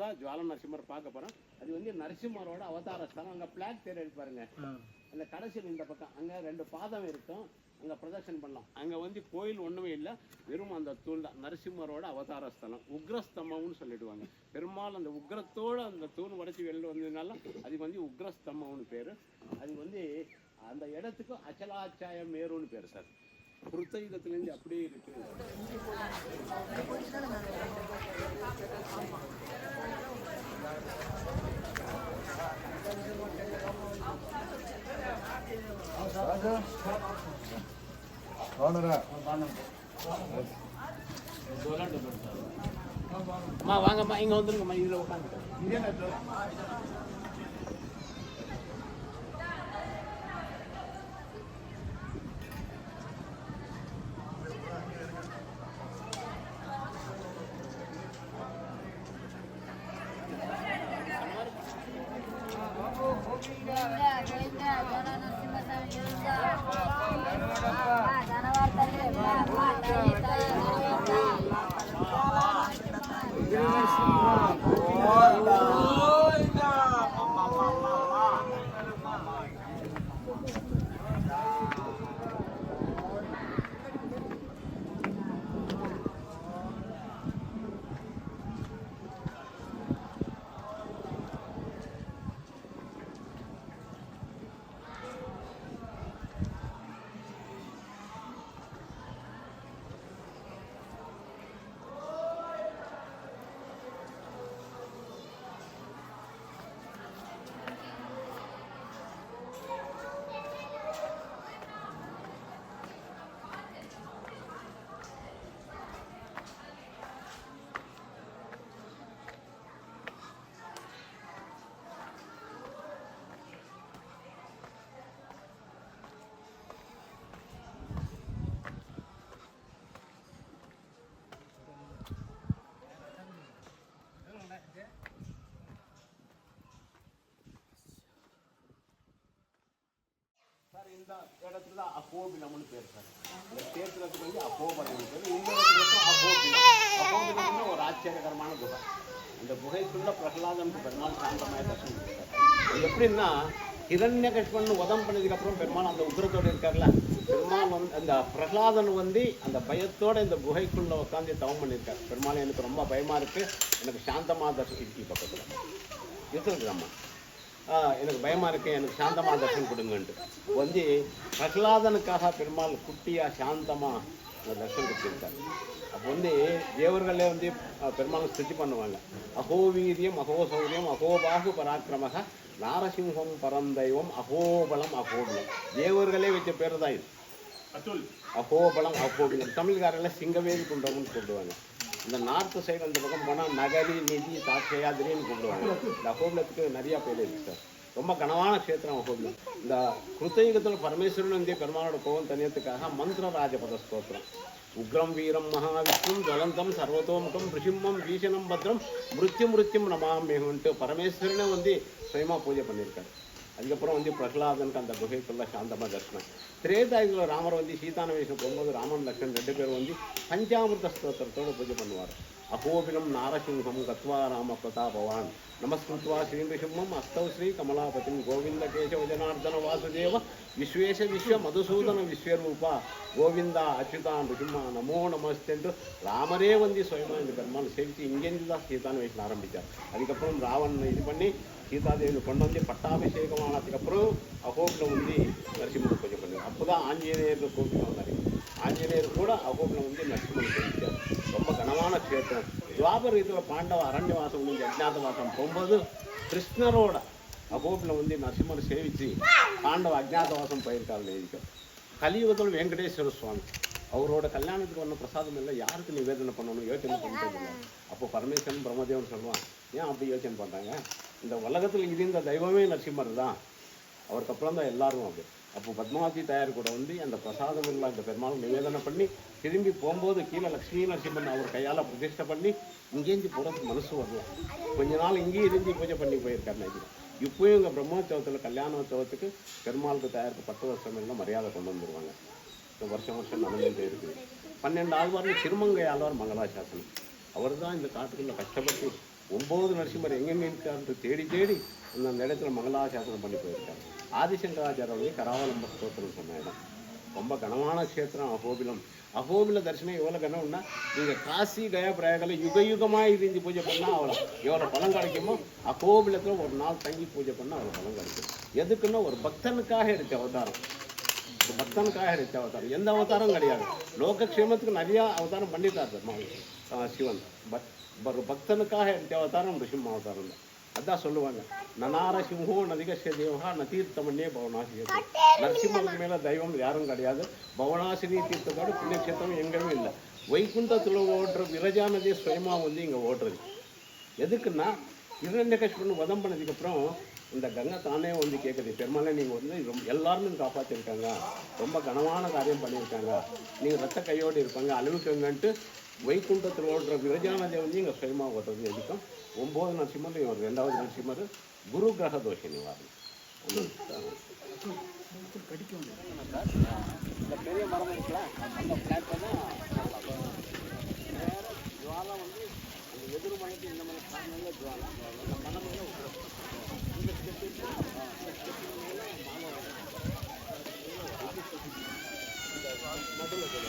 தான் ஜுவால நரசிம்மர் பார்க்க போகிறோம். அது வந்து நரசிம்மரோட அவதார ஸ்தலம். அங்கே பிளாக் தேர் எடுப்பாருங்க, அந்த கடைசியில் இந்த பக்கம் அங்கே 2 பாதம் இருக்கும், அங்கே பிரதர்ஷன் பண்ணலாம். அங்கே வந்து கோயில் ஒன்றுமே இல்லை, வெறும் அந்த தூண் தான் நரசிம்மரோட அவதார ஸ்தலம். உக்ரஸ்தம்பம்னு சொல்லிடுவாங்க. பெரும்பாலும் அந்த உக்ரத்தோடு அந்த தூண் உடச்சி வெளியில் வந்ததுனால அதுக்கு வந்து உக்ரஸ்தம்பம்னு பேர். அது வந்து அந்த இடத்துக்கு அச்சலாச்சாய மேருன்னு பேர் சார். புருத்தயுகத்திலேருந்து அப்படியே இருக்கு. வாங்கம்மா, இங்க வந்துருங்கம்மா, இதுல உட்காந்து. இந்த இடத்துல அகோபிலம்னு பேர் சார். இந்த தேர்தலுக்கு வந்து அகோபலம் பேர். இந்த இடத்துல அகோபிலம். அகோபிலம்னு ஒரு ஆச்சரியகரமான குகை. இந்த குகைக்குள்ள பிரகலாதன் பெருமாள் சாந்தமாய தர்சனம் கொடுத்தார். எப்படின்னா ஹிரண்யகசிபன் வதம் பண்ணதுக்கப்புறம் பெருமாள் அந்த உக்ரத்தோடு இருக்கார்ல, பெருமாள் வந்து அந்த பிரகலாதன் வந்து அந்த பயத்தோட இந்த குகைக்குள்ள உட்காந்து தவம் பண்ணியிருக்காரு. பெருமாள் எனக்கு ரொம்ப பயமா இருக்கு, எனக்கு சாந்தமா தர்சனம் பக்கத்தில் இருக்குதும்மா, எனக்கு பயமாக இருக்கு, எனக்கு சாந்தமாக தர்சனம் கொடுங்கன்ட்டு வந்து பிரகலாதனுக்காக பெருமாள் குட்டியாக சாந்தமாக தர்சனம் கொடுத்துருக்காரு. அப்போ வந்து தேவர்களே வந்து பெருமாள் ஸ்துதி பண்ணுவாங்க. அகோவீரியம் அகோசௌரியம் அகோபாகு பராக்கிரமக நாரசிம்ஹம் பரந்தெய்வம் அகோபலம் அகோபலம். தேவர்களே வச்ச பேர் தான் இது, அகோபலம் அகோபலம். தமிழ்காரெல்லாம் சிங்கவேல் குண்டம்னு சொல்லுவாங்க. இந்த நார்த்து சைடு அந்த பக்கம் போனால் நகரி நிதி தாட்சயாதிரின்னு கூப்பிடுவாங்க. இந்த அகோபிலத்துக்கு நிறையா பேர் இருக்கு சார். ரொம்ப கனவான க்ஷேத்திரம் அகோபிலம். இந்த கிருத்தயுகத்தில் பரமேஸ்வரன் வந்து பெருமாளோட கோவம் தனியத்துக்காக மந்திர ராஜபத ஸ்தோத்திரம். உக்ரம் வீரம் மகாவிஷ்ணும் ஜலந்தம் சர்வதோமுகம் ரிஷிம்மம் பீஷணம் பத்ரம் மிருத்யும் நமாமேகன்ட்டு பரமேஸ்வரனை வந்து சுயமாக பூஜை பண்ணியிருக்காரு. அதுக்கப்புறம் வந்து பிரகலாதனுக்கு அந்த குகைக்குள்ள சாந்தமாக தர்சனம். திரேதாயுகத்தில் ராமர் வந்து சீதானவேஷம் போகும்போது ராமன் லக்ஷ்மன் 2 பேர் வந்து பஞ்சாமிர்த ஸ்தோத்திரத்தோடு பூஜை பண்ணுவார். அகோபிலம் நாரசிம்ஹம் கத்வா ராம பிரதாபவான் நமஸ்கிருத்வா ஸ்ரீநிருசிம்மம் அஸ்தௌ ஸ்ரீ கமலாபதிம் கோவிந்த கேசவ ஜனார்தன வாசுதேவ விஸ்வேஷ விஸ்வ மதுசூதன விஸ்வரூபா கோவிந்தா அச்சுதா நிருசிம்மா நமோ நமஸ்தே என்று ராமரே வந்து சுயமாக இந்த பெருமாள் சேவித்து இங்கேருந்து தான் சீதானவேஷம் ஆரம்பித்தார். அதுக்கப்புறம் ராவன் இது பண்ணி சீதாதேவி கொண்டு வந்து பட்டாபிஷேகம் ஆனதுக்கப்புறம் அகோபிலம் வந்து நரசிம்மர் பூஜை பண்ணுவார். அப்போ தான் ஆஞ்சநேயருக்கு கோபிலம் வந்தார். ஆஞ்சநேயர் கூட அகோபிலம் வந்து நரசிம்மர் பூஜிச்சார். ரொம்ப கனமான க்ஷேத்திரம். துவாபர் இதில் பாண்டவ அரண்யவாசம் வந்து அஜ்ஞாதவாசம் போகும்போது கிருஷ்ணரோட அகோபிலம் வந்து நரசிம்மர் சேவித்து பாண்டவ அஜ்ஞாதவாசம் போயிருக்காருன்னு எழுதிக்கும். கலியுகத்தில் வெங்கடேஸ்வர சுவாமி அவரோட கல்யாணத்துக்கு வந்த பிரசாதம் எல்லாம் யாருக்கு நிவேதனை பண்ணணும் யோசனை பண்ணிட்டு. அப்போ பரமேஸ்வரன் பிரம்மதேவன் சொல்லுவான், ஏன் அப்படி யோசனை பண்ணுறாங்க, இந்த உலகத்தில் இருந்த தெய்வமே நரசிம்மர் தான், அவருக்கு அப்புறம் தான் எல்லாரும் அப்படி. அப்போ பத்மாவதி தாயார் கூட வந்து அந்த பிரசாதம் எல்லாம் இந்த பெருமாள் நிவேதனை பண்ணி திரும்பி போகும்போது கீழே லக்ஷ்மி நரசிம்மன் அவர் கையால் பிரதிஷ்டை பண்ணி இங்கேருந்து போகிறதுக்கு மனசு வரலாம். கொஞ்ச நாள் இங்கேயே இருந்து பூஜை பண்ணி போயிருக்காரு நினைக்கிறேன். இப்போயும் இங்கே பிரம்மோற்சவத்தில் கல்யாணோற்சவத்துக்கு பெருமாளுக்கு தயாருக்கு 10 வருஷம் எல்லாம் மரியாதை கொண்டு வந்துடுவாங்க. வருஷம் நடந்துகிட்டே இருக்குது. 12 ஆழ்வாரில் திருமங்கை ஆழ்வார் மங்களாசாசனம். அவர் தான் இந்த காட்டுக்குள்ள கஷ்டப்பட்டு 9 நரசிம்மர் எங்கெங்கே இருக்காருன்னு தேடி தேடி அந்த இடத்துல மங்களாசாசனம் பண்ணி போயிருக்காரு. ஆதிசங்கராச்சாரிய கராவலம்ப ஸ்தோத்திரம் சொன்ன இடம் ரொம்ப கனமான க்ஷேத்திரம் அகோபிலம். அகோபில தரிசனம் எவ்வளோ கனவுன்னா, நீங்கள் காசி கயா பிரயாகத்தில் யுகமாக இருந்து பூஜை பண்ணால் அவ்வளோ எவ்வளோ பலம் கிடைக்குமோ அகோபிலத்தில் ஒரு நாள் தங்கி பூஜை பண்ணால் அவ்வளோ பலம் கிடைக்கும். எதுக்குன்னா ஒரு பக்தனுக்காக எடுத்த அவதாரம், ஒரு பக்தனுக்காக எடுத்த அவதாரம். எந்த அவதாரம் கிடையாது. லோகக்ஷேமத்துக்கு நிறையா அவதாரம் பண்ணிட்டார் சிவன். ஒரு பக்தனுக்காக எடுத்த அவதாரம் ரிஷிம்ம அவதாரம் தான். அதான் சொல்லுவாங்க, நனாரசிம்ஹோ நதிகசிய தேவகா நதீர்த்தமன்னே பவனாசி. நரசிம்மனுக்கு மேலே தெய்வம் யாரும் கிடையாது. பவனாசினி தீர்த்தத்தோட புண்ணியக்ஷேத்திரம் எங்கேயுமே இல்லை. வைகுண்டத்தில் ஓடுற விரஜா நதியை சுயமாக வந்து இங்கே ஓடுறது. எதுக்குன்னா இரண்யகசிபுன்னு வதம் பண்ணதுக்கப்புறம் இந்த கங்கை தானே வந்து கேட்குது, பெருமாளே நீங்கள் வந்து எல்லாருமே காப்பாற்றிருக்காங்க, ரொம்ப கனமான காரியம் பண்ணியிருக்காங்க, நீங்கள் ரத்த கையோடு இருப்பாங்க, அழுவிக்கங்கன்ட்டு வைகுண்டத்தில் ஓடுற விரஜா நதியை வந்து இங்கே சுயமாக ஓடுறது. எதுக்கும் 9 நரசிம்மர், இவர் 2வது நரசிம்மர் குரு கிரக தோஷ நிவாரணம். இந்த பெரிய மரம் இருக்குல்ல, அந்த பிளாட்ல தான் வேற ஜுவாலா வந்து அந்த எதிர் மணிக்கு இந்த மாதிரி காரணங்கள ஜுவாலா அந்த மனம் மேலே இந்த ஸ்டெப்பு மேலே மாலை நடுவில்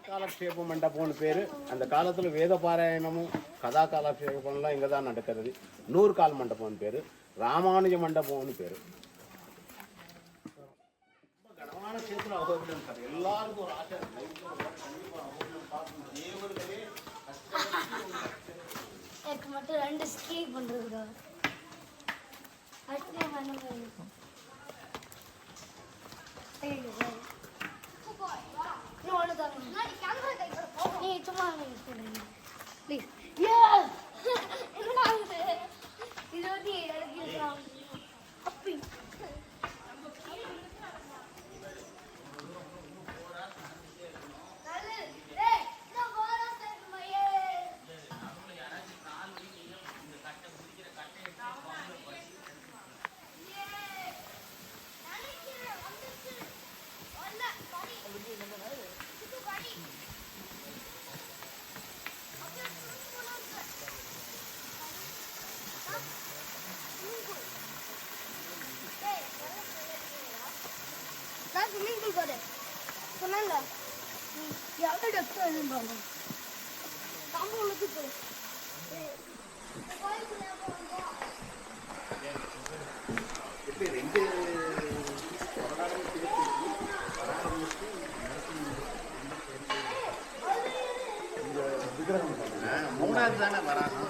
காலக்ஷேப மண்டபம்னு பேர். அந்த காலத்தில் வேத பாராயணமும் கதா காலக்ஷேபம்லாம் இங்கே தான் நடக்கிறது. 100 கால் மண்டபம்னு பேர். ராமானுஜ மண்டபம்னு பேர். கனமான க்ஷேத்திரம் அகோபிலம் சார். எல்லாருக்கும் ஒரு ஆசை, தேவர்களே விநாயகருக்கு மட்டும் 2 ஸ்கீ பண்றதுக்கா அடுத்து நம்ம என்ன பண்ணணும் நீ சும்மா ப்ளீஸ் இது வந்து இறக்கிருக்கலாம் அப்படி நான் ஸ்விம்மிங் பூல் போறேன் சொன்னாங்க எவ்வளோ டெப்த் எழுதுறாங்க காம்பு உள்ளது போய் மூணாவது தானே வராங்க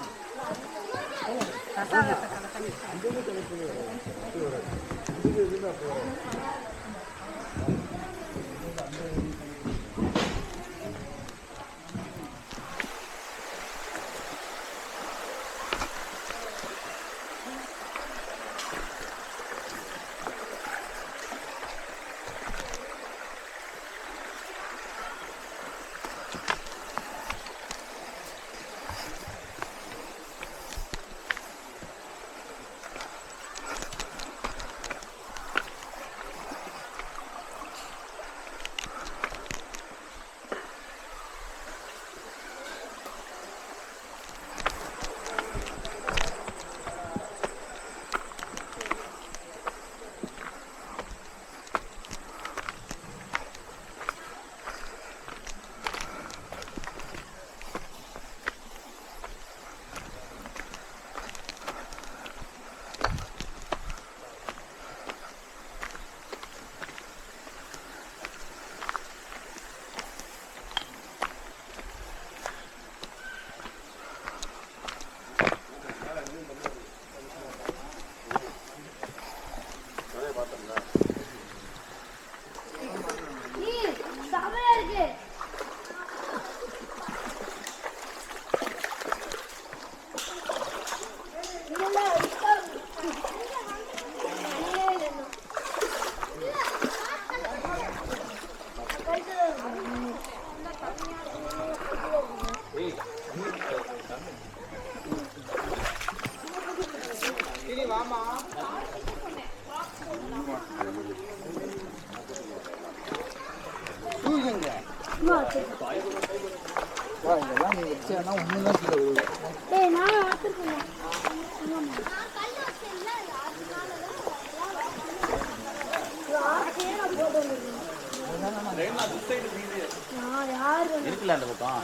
இருக்குல்ல அந்த பக்கம்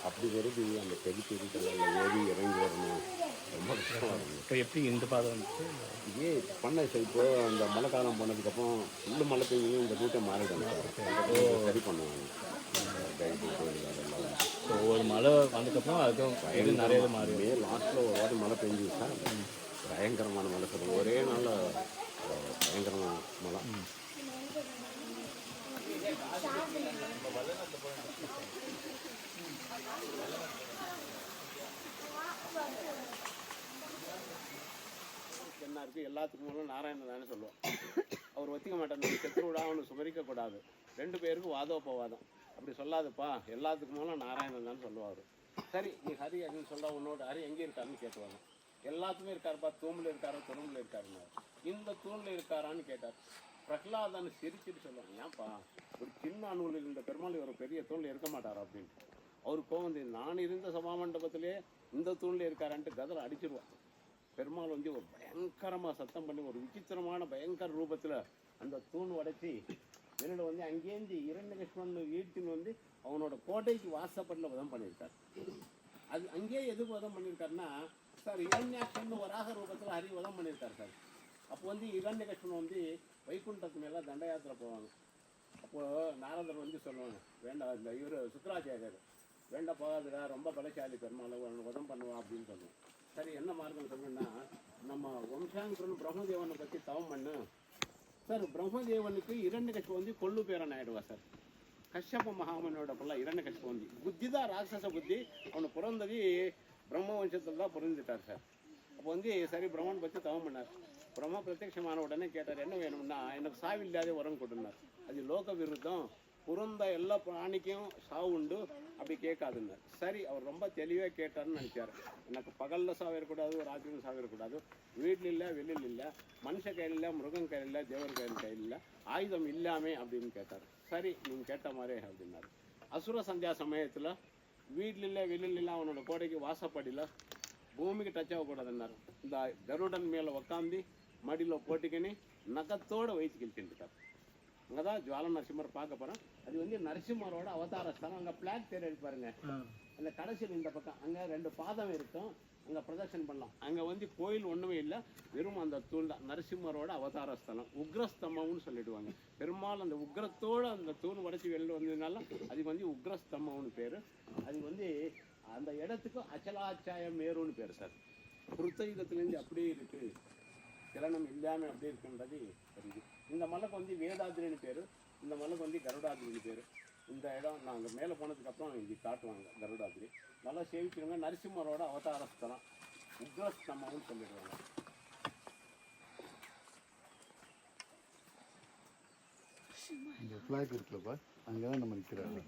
அப்படி வருது அந்த பெரிய பெரிய கல்லில் ஏறி இறங்கி வரணும் ரொம்ப கஷ்டமாக இருக்கும். இப்போ எப்படி இந்த பாதை வந்துச்சு இதே பண்ண இப்போ அந்த மழை காலம் போனதுக்கப்புறம் ஃபுல்லு மழை பெய்யும் இந்த ரூட்டை மாறிடும் சரி பண்ணுவாங்க ஒவ்வொரு மழை வந்ததுக்கப்புறம் அதுக்கும் நிறைய மாறி லாஸ்ட்டில் ஒரு வாரம் மழை பெஞ்சிச்சா பயங்கரமான மழை சொல்லுவோம் ஒரே நாளில் பயங்கரமான மழை. என்ன இருக்குது எல்லாத்துக்கும் மூலம் நாராயணன் தானே சொல்லுவோம். அவர் ஒத்திக்க மாட்டார் செத்துருவிடா அவனு சுமரிக்கக்கூடாது 2 பேருக்கும் வாதோப்பவாதம் அப்படி சொல்லாதுப்பா எல்லாத்துக்கும் மூலம் நாராயணன் தான் சொல்லுவார். சரி நீ ஹரி அப்படின்னு சொல்ல உன்னோட ஹரி எங்கே இருக்காருன்னு கேட்டுவாங்க. எல்லாத்துமே இருக்காருப்பா தூணில் இருக்காரோ துரும்பில் இருக்காருன்னு இந்த தூணில் இருக்காரான்னு கேட்டார். பிரகலாதன் சிரிச்சுட்டு சொல்லுவாங்க ஏன்ப்பா ஒரு சின்ன அணுவில் இந்த பெருமாள் ஒரு பெரிய தூணில் இருக்க மாட்டாரா அப்படின்ட்டு. அவருக்கு கோவம் வந்து நான் இருந்த சபாமண்டபத்திலே இந்த தூணில் இருக்காரான்ட்டு கதரை அடிச்சிருவான். பெருமாள் வந்து ஒரு பயங்கரமாக சத்தம் பண்ணி ஒரு விசித்திரமான பயங்கர ரூபத்தில் அந்த தூண் உடைச்சி வெளியில் வந்து அங்கேருந்து இரண்யகசிபன் ஈட்டின்னு வந்து அவனோட கோட்டைக்கு வாசப்பட்டில் வதம் பண்ணியிருக்கார். அது அங்கேயே எதுக்கு வதம் பண்ணியிருக்காருன்னா சார் இரண்யாட்சன் வராக ரூபத்தில் ஹரி வதம் பண்ணியிருக்காரு சார். அப்போ வந்து இரண்யகசிபன் வந்து வைகுண்டத்து மேலே தண்டயாத்திரை போவாங்க. அப்போது நாரதர் வந்து சொல்லுவாங்க, வேண்டாம் இந்த இவர் சுக்கராச்சாரியர் வேண்டாம் போகாதுடா, ரொம்ப பலசாலி பெருமாள் வதம் பண்ணுவான் அப்படின்னு சொல்லுவோம். சரி என்ன மார்க்கம் சொல்லுன்னா நம்ம வம்சாங்கரன் பிரம்மதேவனை பற்றி தவம் பண்ணு சார். பிரம்மதேவனுக்கு இரண்யகசிபு வந்து கொள்ளு பேரன் ஆகிடுவா சார். கஷ்யப மகாமனோட பிள்ளை இரண்யகசிபு வந்து புத்தி தான் ராட்சச புத்தி. அவனை பிறந்தது பிரம்ம வம்சத்தில் தான் பிறந்துட்டார் சார். அப்போ வந்து சரி பிரம்மன் பற்றி தவம் பண்ணார். பிரம்மா பிரத்யட்சமான உடனே கேட்டார், என்ன வேணும்னா எனக்கு சாவில்லாத வரம் கொடுனார். அது லோக விருத்தம், பிறந்த எல்லா பிராணிக்கும் சாவு உண்டு, அப்படி கேட்காதுன்னார். சரி அவர் ரொம்ப தெளிவாக கேட்டார்னு நினச்சார். எனக்கு பகலில் சாவிடக்கூடாது, ராத்திரியும் சாவிடக்கூடாது, வீட்டில் இல்லை வெளியில் இல்லை, மனுஷ கையில் இல்லை, மிருகம் கையில் இல்லை, தேவர் கையில் இல்லை, ஆயுதம் இல்லாமே அப்படின்னு கேட்டார். சரி நீங்கள் கேட்ட மாதிரி அப்படின்னாரு. அசுர சந்தியா சமயத்தில் வீட்டில் இல்லை வெளியில் இல்லை, அவனோட கோடைக்கு வாசப்படியில் பூமிக்கு டச் ஆகக்கூடாதுன்னாரு. இந்த கருடன் மேலே உக்காந்து மடியில் போட்டுக்கின்னு நகத்தோடு வயிற்று கிழிச்சுட்டார். அங்கே தான் ஜுவால நரசிம்மர் பார்க்க போகிறோம். அது வந்து நரசிம்மரோட அவதார ஸ்தலம். அங்கே பிளாக் தேர் பாருங்க, அந்த கடைசியில் இந்த பக்கம் அங்கே 2 பாதம் இருக்கும், அங்கே பிரதர்ஷன் பண்ணலாம். அங்கே வந்து கோயில் ஒன்றுமே இல்லை, வெறும் அந்த தூண் தான் நரசிம்மரோட அவதார ஸ்தலம். உக்ரஸ்தம்பம்னு சொல்லிடுவாங்க. பெரும்பாலும் அந்த உக்ரத்தோடு அந்த தூண் உடைச்சி வெளியில் வந்ததுனால அதுக்கு வந்து உக்ரஸ்தம்பம்னு பேர். அது வந்து அந்த இடத்துக்கு அச்சலாச்சாய மேருன்னு பேர் சார். புருத்தயுகத்துலேருந்து அப்படியே இருக்குது, கிரணம் இல்லாமல் அப்படியே இருக்குன்றது தெரியுது. இந்த மலைக்கு வந்து வேதாதிரின்னு பேர், இந்த மலைக்கு வந்து கருடாதிரின்னு பேர். இந்த இடம் நாங்கள் மேலே போனதுக்கப்புறம் இது காட்டுவாங்க கருடாதிரி. நல்லா சேவிக்கிறவங்க நரசிம்மரோட அவதாரஸ்தலம் உக்ரஸ்தம்பம்னு சொல்லிடுவாங்க. இந்த ஃப்ளாக் இருக்குல்லப்பா, அங்கே தான் நம்ம நிற்கிறாங்க.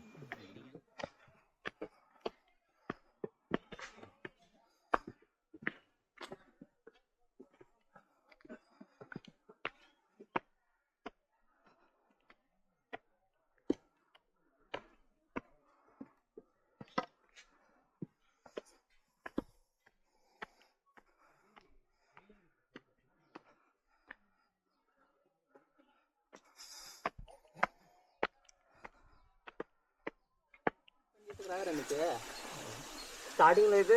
స్టార్టింగ్లో అయితే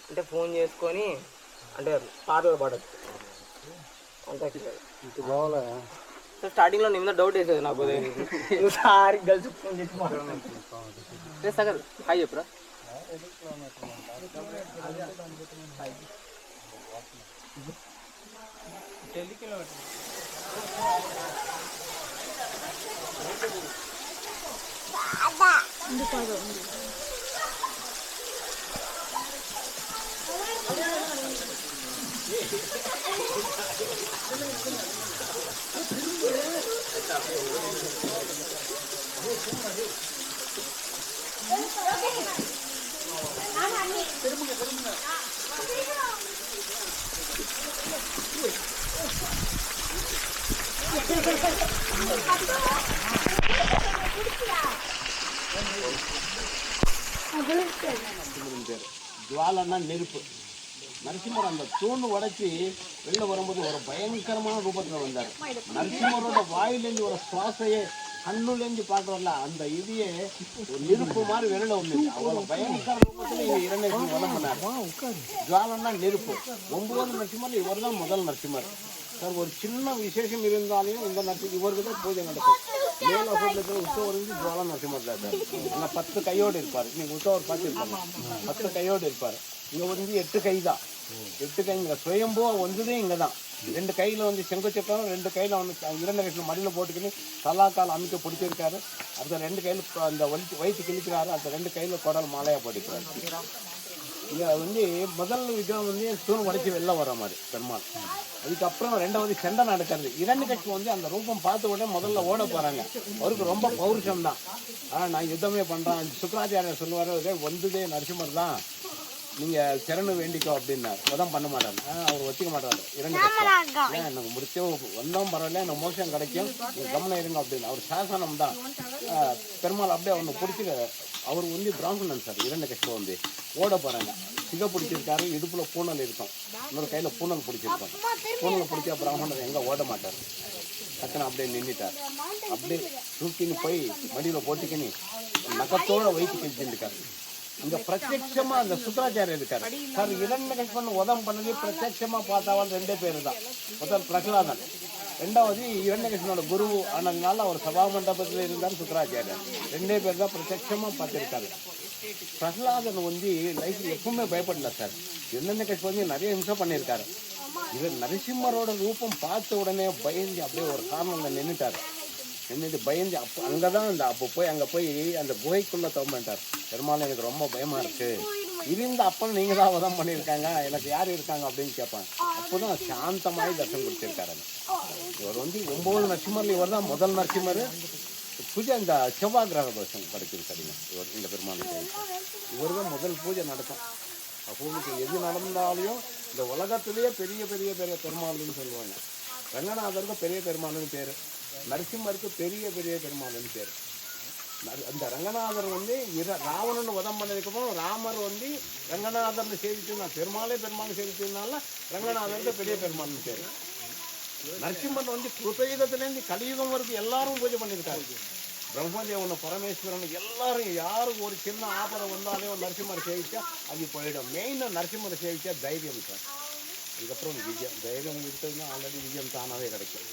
అంటే ఫోన్ చేసుకొని అంటే పాటలు పాడచ్చు అంతే. సో స్టార్టింగ్లో నీ మీద డౌట్ వేసేది నాకు, సారి గర్ల్స్ ఫోన్ చేసి మాట్లాడుతున్నాను సార్. హాయ్ చెప్పురా. ஜுவாலன்னா நெருப்பு. நரசிம்மர் அந்த தூண் உடைச்சி வெளில வரும்போது ஒரு பயங்கரமான ரூபத்தில் வந்தார். நரசிம்மரோட வாயிலேருந்து ஒரு சுவாசையே கண்ணுலேருந்து பார்க்குறோம்ல, அந்த இதையே ஒரு நெருப்பு மாதிரி வெளில வந்துச்சு. அவ்வளோ பயங்கர ரூபத்தில் இங்கே இரண்யகசிபன் வதம் பண்ணார். ஜுவாலன்னா நெருப்பு. 9 நரசிம்மர் இவர் தான் முதல் நரசிம்மர் சார். ஒரு சின்ன விசேஷம் இருந்தாலும் இந்த நரசிம்மர் இவருக்கு தான் பூஜை நடக்கும். மேல் அசோகத்தில் உற்சவர் வந்து ஜுவால நரசிம்மர் தான் சார். அங்கே 10 கையோடு இருப்பார். நீங்கள் உற்சவர் பார்த்துருப்பாங்க, 10 கையோடு இருப்பார். இங்கே வந்து 8 கை தான். 8 கை இங்கே சுயம்போ வந்ததே இங்கே தான். 2 கையில் வந்து செங்கச்சக்கரம், 2 கையில் வந்து இரண்யகசிபன் மடியில் போட்டுக்கின்னு தலாக்கால் அமைக்க பிடிச்சிருக்காரு. அடுத்த 2 கையில் அந்த வயிற்று கிழிக்கிறாரு. அடுத்த 2 கையில் குடல் மாலையாக போட்டுக்கிறாரு. இங்கே வந்து முதல் விக்கிரம் வந்து தூண் உடைச்சி வெளில வர மாதிரி பெருமாள். அதுக்கப்புறம் 2வது சண்டை நடக்கிறது. இரண்யகசிபன் வந்து அந்த ரூபம் பார்த்த உடனே முதல்ல ஓட போகிறாங்க. அவருக்கு ரொம்ப பௌருஷம் தான். நான் யுத்தமே பண்ணுறேன். சுக்கராச்சாரியர் சொல்லுவார், வந்ததே நரசிம்மர் தான், நீங்கள் சரணு வேண்டிக்கோ அப்படின்னார். வதம் பண்ண மாட்டார், அவர் வச்சுக்க மாட்டார். இரண்யகசிபன் எனக்கு முடிச்சோ வந்தோம் பரவாயில்ல, எனக்கு மோட்சம் கிடைக்கும், நீங்கள் கவனம் இருங்க அப்படின்னு அவர் சாசனம் தான். பெருமாள் அப்படியே அவனை பிடிச்சி அவர் வந்து பிராமணன் சார். இரண்யகசிபு வந்து ஓட போகிறாங்க, சிகை பிடிச்சிருக்காரு, இடுப்பில் பூனல் இருக்கும், இன்னொரு கையில் பூனல் பிடிச்சிருக்கோம். பூனல் பிடிச்சா பிராமணர் எங்கே ஓட மாட்டார், டக்குன்னு அப்படியே நின்றுட்டார். அப்படியே தூக்கின்னு போய் மடியில் போட்டுக்கின்னு நகத்தோட வயிற்று கிழிச்சுருக்காரு. இங்கே பிரத்யட்சமாக அந்த சுக்கராச்சாரியர் இருக்கார் சார். இரண்யகசிபன் உதம் பண்ணது பிரத்யட்சமாக பார்த்தாவன் 2 பேர் தான். முதல் பிரகலாதன், 2வது இரண்யகசிபனோட குரு ஆனதுனால அவர் சபா மண்டபத்தில் இருந்தார் சுக்கராச்சாரியர். 2 பேர் தான் பிரத்யட்சமாக பார்த்துருக்காரு. பிரகலாதன் வந்து லைஃப்பில் எப்பவுமே பயப்படல சார். இரண்யகசிபு வந்து நிறைய ஹிம்சை பண்ணியிருக்காரு. இவர் நரசிம்மரோட ரூபம் பார்த்த உடனே பயந்து அப்படியே ஒரு காரணம் நின்றுட்டார். நின்றுட்டு பயந்து அங்கே தான் அப்போ போய் அங்கே போய் அந்த குகைக்குள்ளே தோம்பிட்டார். பெருமாள் எனக்கு ரொம்ப பயமாக இருக்குது, இருந்த அப்போ நீங்கள் தான் உதம் பண்ணியிருக்காங்க, எனக்கு யார் இருக்காங்க அப்படின்னு கேட்பாங்க. அப்போ தான் சாந்தமாகி தரிசனம் கொடுத்துருக்காரு. இவர் வந்து 9 நரசிம்மரில் இவர் தான் முதல் நரசிம்மர். பூஜை இந்த செவ்வாய் கிரக தோஷம் படைச்சிருக்காருங்க இவர். இந்த பெருமாளுக்கு இவர் தான் முதல் பூஜை நடக்கும். அப்போது எது நடந்தாலையும் இந்த உலகத்திலேயே பெரிய பெரிய பெரிய பெருமாள்னு சொல்லுவாங்க. ரங்கநாதருக்கு பெரிய பெருமாள்னு பேர், நரசிம்மருக்கு பெரிய பெரிய பெருமாள்னு பேர். அந்த ரங்கநாதர் வந்து ராவணன் உதம் பண்ணதுக்கப்புறம் ராமர் வந்து ரங்கநாதர்னு சேவிச்சுனா பெருமாளே பெருமாள் சேவிச்சதுனால ரங்கநாதருக்கு பெரிய பெருமாள்னு பேர். நரசிம்மன் வந்து கிருதயுகத்திலேருந்து கலியுகம் வரைக்கும் எல்லாரும் பூஜை பண்ணியிருக்காரு. பிரம்மதேவன் பரமேஸ்வரன் எல்லாரும் யாரும் ஒரு சின்ன ஆபரம் வந்தாலே ஒரு நரசிம்மர் சேவிச்சா அது போயிடும். மெயினாக நரசிம்மரை சேவிச்சா தைரியம் சார். அதுக்கப்புறம் விஜயம், தைரியம் விட்டதுன்னா ஆல்ரெடி விஜயம் தானாகவே கிடைக்கும்.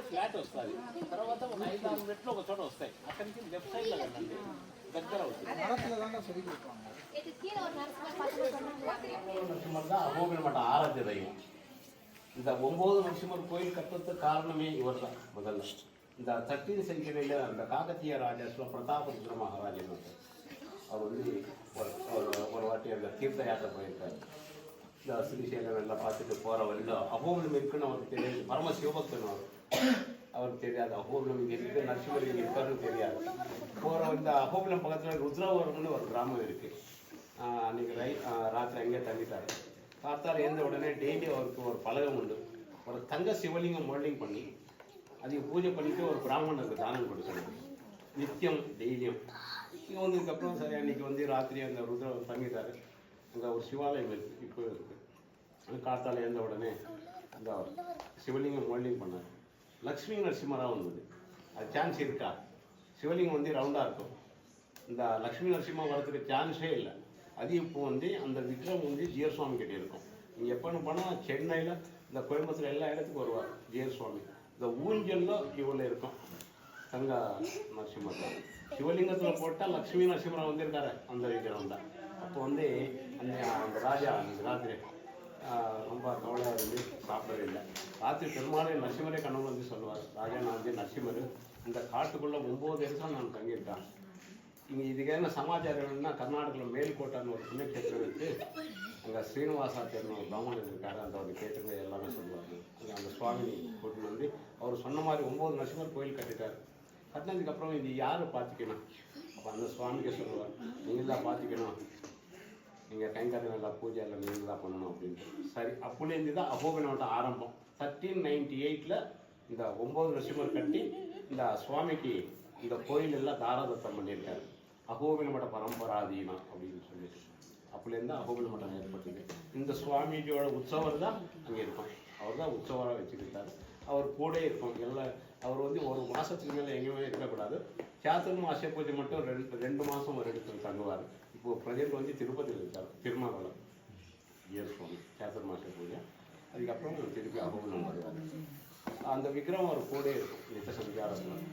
ఫ్లాట్ వస్తుంది, తర్వాత ఒక 5-6 రెట్లు ఒక చోట వస్తాయి. అక్కడి నుంచి లెఫ్ట్ సైడ్ లో వెళ్ళండి, దగ్గర అవుతుంది. நரசிம்மர் தான் அபோபினமட்ட ஆராத்திய தெய்வம். இந்த 9 நரசிம்மர் கோயில் கட்டுறதுக்கு காரணமே இவர் தான். முதல்ல இந்த 13 செஞ்சுரியில் இந்த காக்கத்திய ராஜாஸ்ல பிரதாபருத்ர மகாராஜன் அவர் வந்து ஒரு வாட்டி அந்த தீர்த்த யாத்திரை போயிருக்காரு. இந்த ஸ்ரீசைலம் எல்லாம் பார்த்துட்டு போகிற வழியில் அபோபினம் இருக்குன்னு அவருக்கு தெரியாது. பரம சிவபக்தன் அவருக்கு தெரியாது. அபோபினம் இங்கே இருக்குது, நரசிம்மர் இங்கே இருக்காருன்னு தெரியாது. போகிற இந்த அபோபினம் பக்கத்தில் ருத்ராவரம்னு ஒரு கிராமம் இருக்குது. அன்றைக்கி ராத்திரி அங்கேயே தங்கிட்டார். பார்த்தால் எழுந்த உடனே டெய்லி அவருக்கு ஒரு பலகம் உண்டு. ஒரு தங்க சிவலிங்கம் மோல்டிங் பண்ணி அதுக்கு பூஜை பண்ணிவிட்டு ஒரு பிராமணருக்கு தானம் கொடுக்கணும் நித்தியம் டெய்லியும். இங்கே வந்ததுக்கப்புறம் சரி அன்றைக்கி வந்து ராத்திரி அந்த ருத்ரம் தங்கிட்டார். அங்கே ஒரு சிவாலயம் இருக்குது, இப்போ இருக்குது. அந்த காத்தால் எழுந்த உடனே அந்த சிவலிங்கம் மோல்டிங் பண்ணார். லக்ஷ்மி நரசிம்மராக வந்தது. அது சான்ஸ் இருக்கா? சிவலிங்கம் வந்து ரவுண்டாக இருக்கும். இந்த லக்ஷ்மி நரசிம்ம வரத்துக்கு சான்ஸே இல்லை. அது இப்போ வந்து அந்த விக்ரம் வந்து ஜியர் சுவாமி கிட்டே இருக்கும். நீங்கள் எப்போன்னு போனால் சென்னையில் இந்த கோயம்புத்தூர் எல்லா இடத்துக்கும் வருவார் ஜியர் சுவாமி. இந்த ஊஞ்சலில் இவ்வளோ இருக்கும் தங்க நரசிம்மர். சிவலிங்கத்தில் போட்டால் லக்ஷ்மி நரசிம்மரம் வந்திருக்காரு அந்த விக்ரம் தான். அப்போ வந்து அந்த ராஜா அன்றைக்கி ராத்திரி ரொம்ப கவலையாக இருந்து சாப்பிடவே இல்லை. ராத்திரி பெருமாளே நரசிம்மரே கனவு வந்து சொல்லுவார், ராஜா நான் வந்து நரசிம்மர் இந்த காட்டுக்குள்ளே 9 வருஷம் நான் தங்கியிருக்கேன். இங்கே இதுக்கான சமாச்சாரம் என்னன்னா கர்நாடகாவில் மேல்கோட்டான்னு ஒரு புண்ணியக்ஷேத்திரம் இருக்குது. அங்கே ஸ்ரீனிவாசாச்சாரியன் ஒரு பிராமணர் இருக்காரு. அந்த ஒரு கேட்டுங்க எல்லாமே சொல்லுவாங்க. அங்கே அந்த சுவாமி கூட்டின்னு வந்து அவர் சொன்ன மாதிரி 9 நரசிம்மர் கோயில் கட்டிட்டார். கட்டினதுக்கப்புறம் இது யார் பார்த்துக்கணும்? அப்போ அந்த சுவாமிக்கு சொல்லுவார், நீங்கள் தான் பார்த்துக்கணும், நீங்கள் கைங்கரியம் நல்லா பூஜை எல்லாம் நீங்கள் தான் பண்ணணும் அப்படின்ட்டு. சரி, அப்படிலேருந்து தான் அகோபில ஆரம்பம். 1398 இந்த 9 நரசிம்மர் கட்டி இந்த சுவாமிக்கு இந்த கோயில் எல்லாம் தாராதத்தம் பண்ணியிருக்காரு. அகோபில மட்ட பரம்பராதீனம் அப்படின்னு சொல்லிட்டு அப்படிலேருந்து அகோபில மட்டம் ஏற்பட்டது. இந்த சுவாமிஜியோட உற்சவர் தான் அங்கே இருக்கும். அவர் தான் உற்சவராக வச்சுக்கிட்டார். அவர் கூட இருக்கும் எல்லாம். அவர் வந்து ஒரு மாதத்துக்கு மேலே எங்கேயுமே இருக்கக்கூடாது. சாத்துர்மாச பூஜை மட்டும் 2 மாதம் ஒரு இடத்துல தங்குவார். இப்போது பிரஜெண்ட் வந்து திருப்பதியில் இருக்கார். திருமாவளம் சுவாமி சாத்துர்மாச பூஜை. அதுக்கப்புறம் திருப்பி அகோபிலம் வருவார். அந்த விக்கிரகம் அவர் கூட இருக்கும் நித்த சஞ்சாரத்தில்.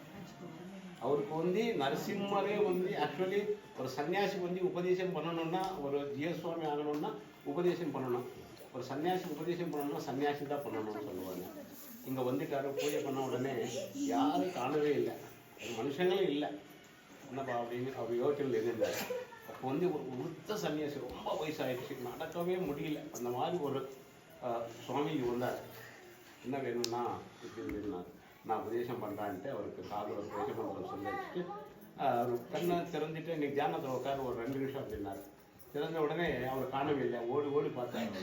அவருக்கு வந்து நரசிம்மரே வந்து ஆக்சுவலி ஒரு சன்னியாசி வந்து உபதேசம் பண்ணணும்னா, ஒரு ஜியசுவாமி ஆகணும்னா உபதேசம் பண்ணணும். ஒரு சன்னியாசி உபதேசம் பண்ணணும்னா சன்னியாசி தான் பண்ணணும்னு சொல்லுவாங்க. இங்கே வந்துட்டாரு, பூஜை பண்ண உடனே யாரும் காணவே இல்லை, மனுஷங்களே இல்லை. என்னப்பா அப்படின்னு அவர் யோசனையில் இருந்தார். அப்போ வந்து ஒரு உருத்த சன்னியாசி, ரொம்ப வயசாகிடுச்சு, நடக்கவே முடியல. அந்த மாதிரி ஒரு சுவாமிஜி வந்தார். என்ன வேணும்னா இப்படி இருந்தார். நான் உபதேசம் பண்ணுறான்ட்டு அவருக்கு காதல் உபதேசம் பண்ணுற சொல்லி வச்சுட்டு அவர் கண்ணை திறந்துட்டு இன்னைக்கு தியானத்தில் உட்கார ஒரு 2 நிமிஷம் அப்படின்னாரு. திறந்த உடனே அவர் காணவே இல்லை. ஓடி பார்த்தாரு.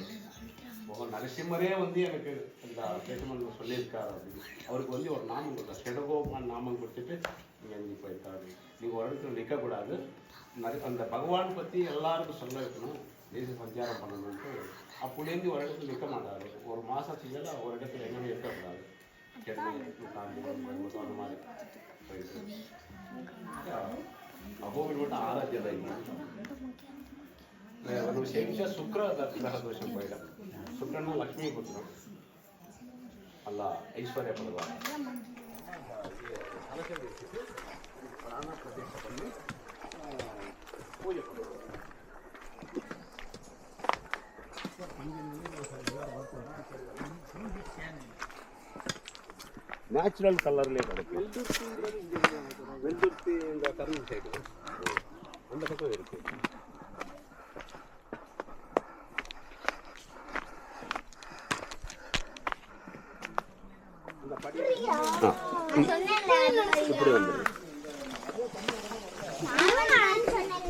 நரசிம்மரே வந்து எனக்கு இந்த பேசமன் சொல்லியிருக்காரு அப்படின்னு. அவருக்கு வந்து ஒரு நாமம் கொடுத்தார், ஷெடகோபான் நாமம் கொடுத்துட்டு நீங்கள் இங்கே போயிருக்காரு. நீங்கள் ஒரு இடத்துல நிற்கக்கூடாது, அந்த பகவான் பற்றி எல்லாருக்கும் சொல்ல வைக்கணும், தேச சஞ்சாரம் பண்ணணுன்ட்டு. அப்படிலேருந்து ஒரு இடத்துல நிற்க மாட்டார். ஒரு மாதத்துக்கு மேலே ஒரு இடத்துல எங்கேயுமே இருக்கக்கூடாது. அந்த மாதிரி அகோபில் மட்டும் ஆராய்ச்சி ஒரு விஷயம் சுக்ர கிரக தோஷம் போயிடும். சுக்ரன்னா லக்ஷ்மி புத்திரம் நல்லா ஐஸ்வர்யப்படுவார். பிராண பிரதிஷ்டை பண்ணி பூஜை பண்ணுவார். நேச்சுரல் கலர்லேயே கிடைக்கும். வெல்துர்த்தி இந்த கரும்பு சைடு அந்த பக்கம் இருக்கு. இந்த படி இப்படி வந்துடும்.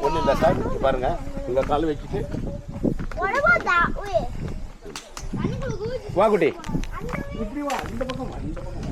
ஒன்றும் இல்லை சார், பாருங்க, இந்த கால் வச்சுட்டு வா குட்டி, இப்படி வா, இந்த பக்கம் வா, இந்த பக்கம் வா.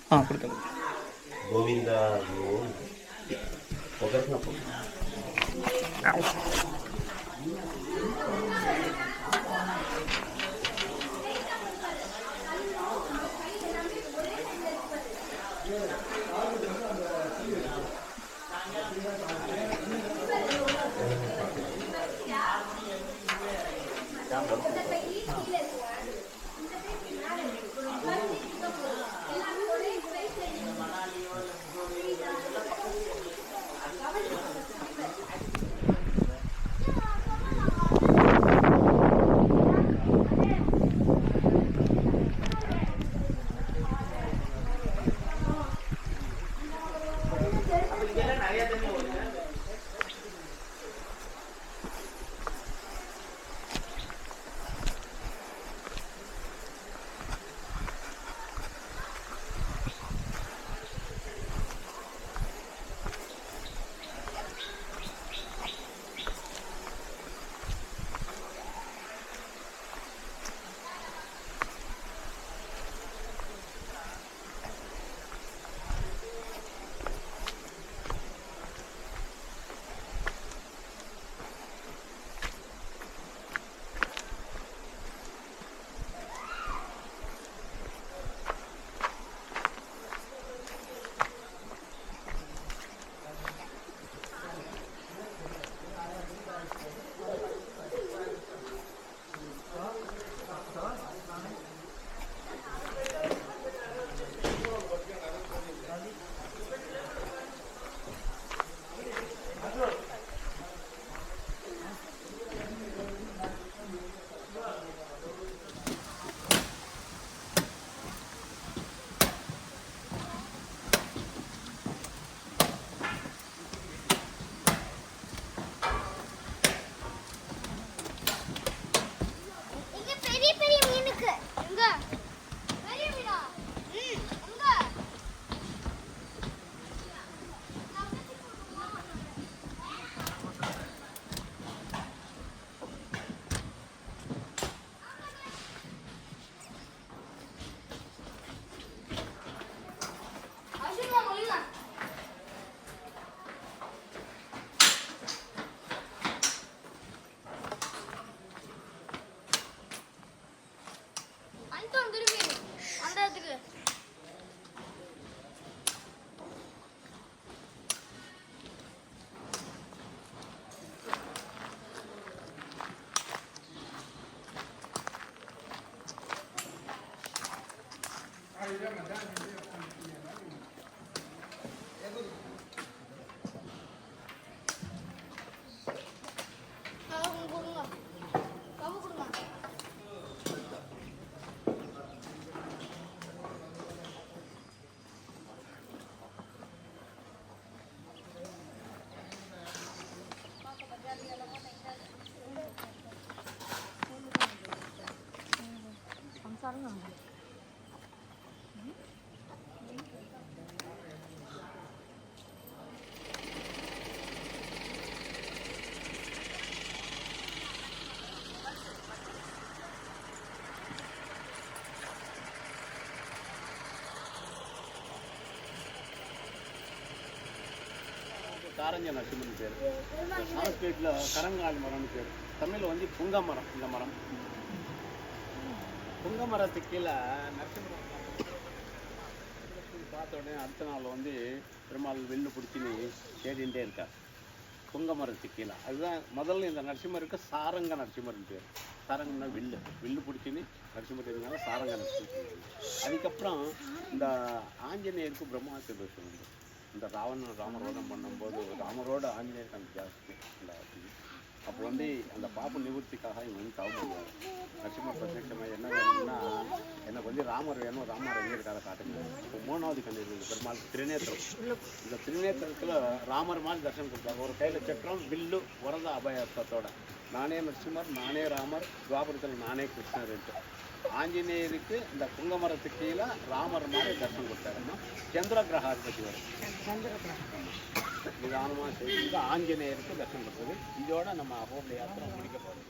கொடுத்தேன். ಗೋವಿಂದ ಒಗರ್ನಪ್ಪ காரஞ்ச நரசிம்மன் பேர், சான்ஸ்கிரிட்ல கரங்கால் மரம்னு பேர், தமிழில் வந்து புங்க மரம். இந்த மரம் புங்க மரத்துக்கு கீழே நரசிம்மன் பார்த்த உடனே அடுத்த நாள் வந்து பெருமாள் வில்லு பிடிச்சின்னு தேடிகிட்டே இருக்கார் புங்க மரத்துக்கு கீழே. அதுதான் முதல்ல இந்த நரசிம்மருக்கு சாரங்க நரசிம்மர்னு பேர். சாரங்கன்னா வில்லு பிடிச்சின்னு நரசிம்மர் இருந்தாலும் சாரங்க நரசிம்மர். அதுக்கப்புறம் இந்த ஆஞ்சநேயருக்கு பிரம்மாஸ்திர தோஷம் உண்டு. இந்த ராமரோதம் பண்ணும்போது ராமரோட ஆஞ்சநேயருக்கு அந்த ஜாஸ்தி இல்லை. அப்போ வந்து அந்த பாப்பு நிவர்த்திக்காக இவங்க வந்து தவம் பண்ணுவாங்க. நரசிம்மர் பிரத்யட்சமாக என்ன வேணும்னா எனக்கு வந்து ராமர் வேணும், ராமர் எங்கே இருக்காத காட்டுங்க. இப்போ 3வது கண்ணு இருக்குது பெருமாள் திருநேத்திரம். இந்த திருநேத்திரத்தில் ராமர் மாதிரி தரிசனம் கொடுத்தாங்க. ஒரு கையில் சக்கரம், வில்லு, வரத அபயத்தோட நானே நரசிம்மர், நானே ராமர், துவாபரத்தில் நானே கிருஷ்ணர்ன்ட்டு. ஆஞ்சநேயருக்கு இந்த புங்கமரத்துக்கு கீழே ராமர் மாதிரி தரிசனம் கொடுத்தாருன்னா சந்திர கிரகாதிபதி வரும். நிதானமாக செய்து ஆஞ்சநேயருக்கு தரிசனம் கொடுத்தது. இதோட நம்ம அகோபில யாத்திரை முடிக்க போகிறோம்.